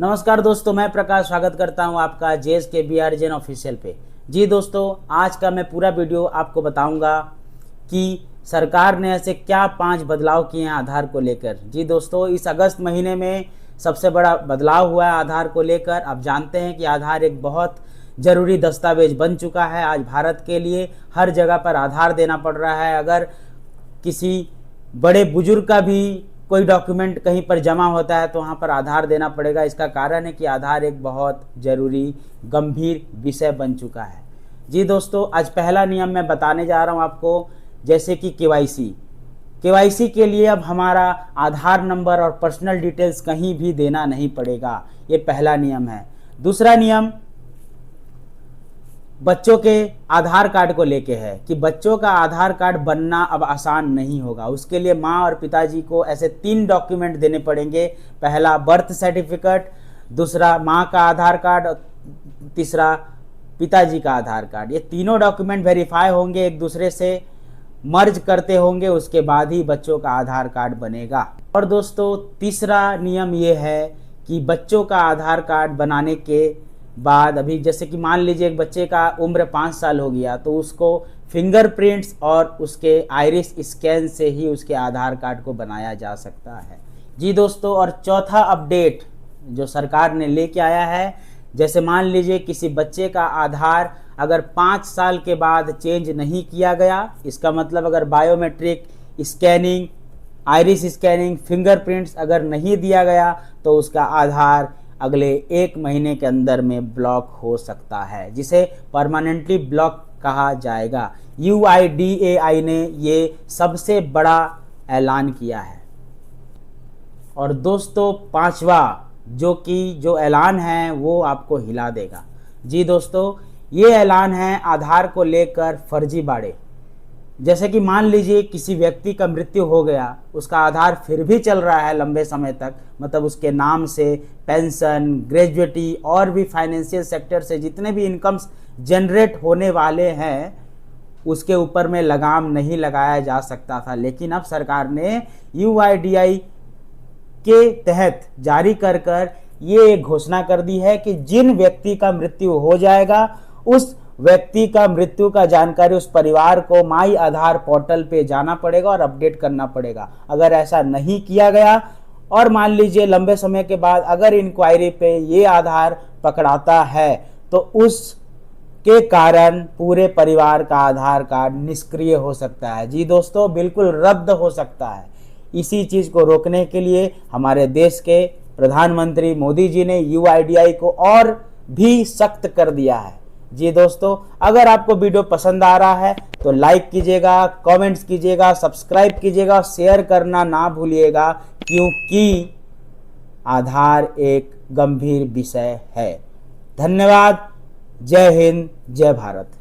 नमस्कार दोस्तों, मैं प्रकाश स्वागत करता हूं आपका JSKBRJN ऑफिशियल पे। जी दोस्तों, आज का मैं पूरा वीडियो आपको बताऊंगा कि सरकार ने ऐसे क्या 5 बदलाव किए हैं आधार को लेकर। जी दोस्तों, इस अगस्त महीने में सबसे बड़ा बदलाव हुआ है आधार को लेकर। आप जानते हैं कि आधार एक बहुत ज़रूरी दस्तावेज बन चुका है। आज भारत के लिए हर जगह पर आधार देना पड़ रहा है। अगर किसी बड़े बुजुर्ग का भी कोई डॉक्यूमेंट कहीं पर जमा होता है तो वहाँ पर आधार देना पड़ेगा। इसका कारण है कि आधार एक बहुत ज़रूरी गंभीर विषय बन चुका है। जी दोस्तों, आज पहला नियम मैं बताने जा रहा हूँ आपको, जैसे कि केवाईसी के लिए अब हमारा आधार नंबर और पर्सनल डिटेल्स कहीं भी देना नहीं पड़ेगा। ये पहला नियम है। दूसरा नियम बच्चों के आधार कार्ड को लेके है कि बच्चों का आधार कार्ड बनना अब आसान नहीं होगा। उसके लिए माँ और पिताजी को ऐसे 3 डॉक्यूमेंट देने पड़ेंगे। पहला बर्थ सर्टिफिकेट, दूसरा माँ का आधार कार्ड और तीसरा पिताजी का आधार कार्ड। ये तीनों डॉक्यूमेंट वेरीफाई होंगे, एक दूसरे से मर्ज करते होंगे, उसके बाद ही बच्चों का आधार कार्ड बनेगा। और दोस्तों, तीसरा नियम ये है कि बच्चों का आधार कार्ड बनाने के बाद, अभी जैसे कि मान लीजिए एक बच्चे का उम्र 5 साल हो गया तो उसको फिंगरप्रिंट्स और उसके आइरिस स्कैन से ही उसके आधार कार्ड को बनाया जा सकता है। जी दोस्तों, और चौथा अपडेट जो सरकार ने लेके आया है, जैसे मान लीजिए किसी बच्चे का आधार अगर 5 साल के बाद चेंज नहीं किया गया, इसका मतलब अगर biometric scanning, iris scanning, fingerprints अगर नहीं दिया गया तो उसका आधार अगले 1 महीने के अंदर में ब्लॉक हो सकता है, जिसे परमानेंटली ब्लॉक कहा जाएगा। UIDAI ने ये सबसे बड़ा ऐलान किया है। और दोस्तों, 5वां जो ऐलान है वो आपको हिला देगा। जी दोस्तों, ये ऐलान है आधार को लेकर फर्जीवाड़े। जैसे कि मान लीजिए किसी व्यक्ति का मृत्यु हो गया, उसका आधार फिर भी चल रहा है लंबे समय तक, मतलब उसके नाम से पेंशन, ग्रेजुएटी और भी फाइनेंशियल सेक्टर से जितने भी इनकम्स जनरेट होने वाले हैं उसके ऊपर में लगाम नहीं लगाया जा सकता था। लेकिन अब सरकार ने UIDAI के तहत जारी कर ये घोषणा कर दी है कि जिन व्यक्ति का मृत्यु हो जाएगा उस व्यक्ति का मृत्यु का जानकारी उस परिवार को माई आधार पोर्टल पे जाना पड़ेगा और अपडेट करना पड़ेगा। अगर ऐसा नहीं किया गया और मान लीजिए लंबे समय के बाद अगर इंक्वायरी पे ये आधार पकड़ाता है तो उसके कारण पूरे परिवार का आधार कार्ड निष्क्रिय हो सकता है। जी दोस्तों, बिल्कुल रद्द हो सकता है। इसी चीज़ को रोकने के लिए हमारे देश के प्रधानमंत्री मोदी जी ने UIDAI को और भी सख्त कर दिया है। जी दोस्तों, अगर आपको वीडियो पसंद आ रहा है तो लाइक कीजिएगा, कमेंट्स कीजिएगा, सब्सक्राइब कीजिएगा, शेयर करना ना भूलिएगा, क्योंकि आधार एक गंभीर विषय है। धन्यवाद। जय हिंद, जय भारत।